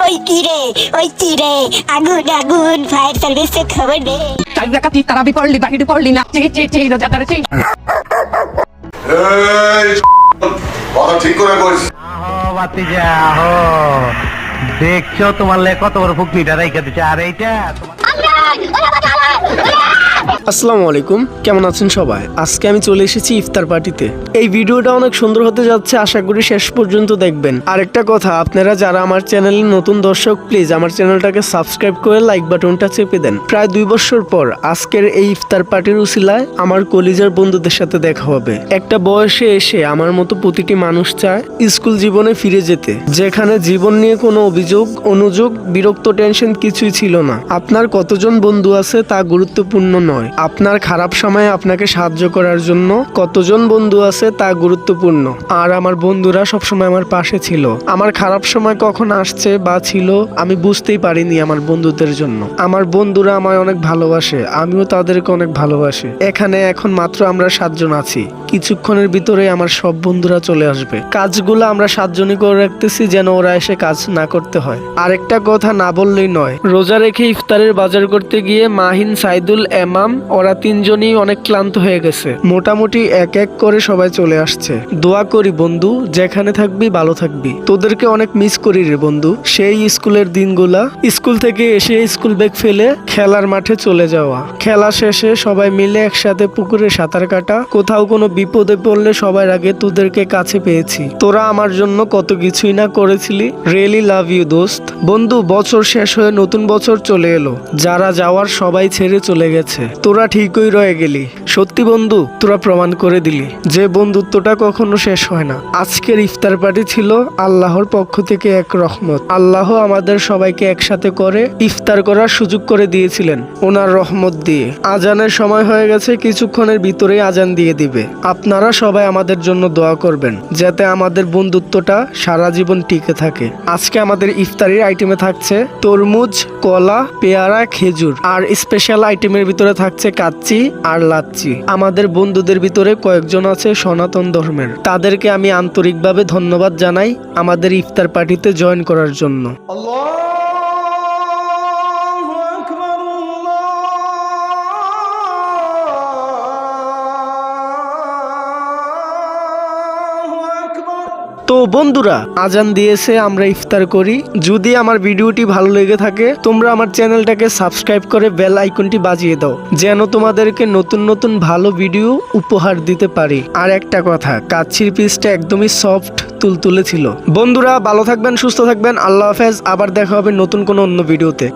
ওই তীরে আগুন আগুন ফায়ার সার্ভিসের খবর দে। চাই রাখাতি তারাবি পড়লি বাকিটি পড়লি না চেয়ে রোজাদার চেয়ে এই কথা ঠিক করে করিস। আহো বাতিজা আহো, দেখছো তোমার লে কত বড় ফুকনিটা রাইখা দিচ্ছে। আর এইটা আসসালামু আলাইকুম, কেমন আছেন সবাই? আজকে আমি চলে এসেছি ইফতার পার্টিতে। এই ভিডিওটা অনেক সুন্দর হতে যাচ্ছে, আশা করি শেষ পর্যন্ত দেখবেন। আরেকটা কথা, আপনারা যারা আমার চ্যানেলে নতুন দর্শক, প্লিজ আমার চ্যানেলটাকে সাবস্ক্রাইব করে লাইক বাটনটা চেপে দেন। প্রায় 2 বছর পর আজকের এই ইফতার পার্টির উসিলায় আমার কলিজার বন্ধুদের সাথে দেখা হবে। একটা বয়সে এসে আমার মতো প্রতিটি মানুষ চায় স্কুল জীবনে ফিরে যেতে, যেখানে জীবন নিয়ে কোনো অভিযোগ, অনুযোগ, বিরক্ত, টেনশন কিছুই ছিল না। আপনার কতজন বন্ধু আছে তা গুরুত্বপূর্ণ নয়, আপনার খারাপ সময়ে আপনাকে সাহায্য করার জন্য কতজন বন্ধু আছে তা গুরুত্বপূর্ণ। আর আমার বন্ধুরা সবসময় আমার পাশে ছিল। আমার খারাপ সময় কখন আসছে বা ছিল আমি বুঝতেই পারিনি আমার বন্ধুদের জন্য। আমার বন্ধুরা আমায় অনেক ভালোবাসে, আমিও তাদেরকে অনেক ভালোবাসি। এখানে এখন মাত্র আমরা 7 জন আছি, কিছুক্ষণের ভিতরে আমার সব বন্ধুরা চলে আসবে। কাজগুলো আমরা 7 জনই করে রাখতেছি যেন ওরা এসে কাজ না করতে হয়। আরেকটা কথা না বললেই নয়, রোজা রেখে ইফতারের বাজার করতে গিয়ে মাহিন, সাইদুল, এমাম ওরা 3 জনই অনেক ক্লান্ত হয়ে গেছে। মোটামুটি এক এক করে সবাই চলে আসছে। দোয়া করি বন্ধু, যেখানে থাকবি ভালো থাকবি। তোদেরকে অনেক মিস করি রে বন্ধু। সেই স্কুলের দিনগুলা, স্কুল থেকে এসে স্কুল ব্যাগ ফেলে খেলার মাঠে চলে যাওয়া, খেলা শেষে সবাই মিলে একসাথে পুকুরে সাঁতার কাটা, কোথাও কোনো বিপদে পড়লে সবার আগে তোদেরকে কাছে পেয়েছি। তোরা আমার জন্য কত কিছুই না করেছিলি। রিয়েলি লাভ ইউ দোস্ত। বন্ধু, বছর শেষ হয়ে নতুন বছর চলে এলো। যারা যাওয়ার সবাই ছেড়ে চলে গেছে, তোরা ঠিকই রয়ে গেলি। সত্যি বন্ধু, তোরা প্রমাণ করে দিলি যে বন্ধুত্বটা কখনো শেষ হয় না। আজকের ইফতার পার্টি ছিল আল্লাহর পক্ষ থেকে এক রহমত। আল্লাহ আমাদের সবাইকে একসাথে করে ইফতার করার সুযোগ করে দিয়েছিলেন ওনার রহমত দিয়ে। আজানের সময় হয়ে গেছে, কিছুক্ষণের ভিতরেই আজান দিয়ে দিবে। আপনারা সবাই আমাদের জন্য দোয়া করবেন যাতে আমাদের বন্ধুত্বটা সারা জীবন টিকে থাকে। আজকে আমাদের ইফতারির আইটেমে থাকছে তরমুজ, কলা, পেয়ারা, খেজুর, আর স্পেশাল আইটেমের ভিতরে থাকছে কাচ্চি আর লাচ্ছি। আমাদের বন্ধুদের ভিতরে কয়েকজন আছে সনাতন ধর্মের, তাদেরকে আমি আন্তরিকভাবে ধন্যবাদ জানাই আমাদের ইফতার পার্টিতে জয়েন করার জন্য। তো বন্ধুরা, আজান দিয়েছে, আমরা ইফতার করি। যদি আমার ভিডিওটি ভালো লেগে থাকে, তোমরা আমার চ্যানেলটাকে সাবস্ক্রাইব করে বেল আইকনটি বাজিয়ে দাও যেন তোমাদেরকে নতুন নতুন ভালো ভিডিও উপহার দিতে পারি। আর একটা কথা, কাচ্চির পিসটা একদমই সফট, তুলতুলে ছিল। বন্ধুরা ভালো থাকবেন, সুস্থ থাকবেন, আল্লাহ হাফেজ। আবার দেখা হবে নতুন কোনো অন্য ভিডিওতে।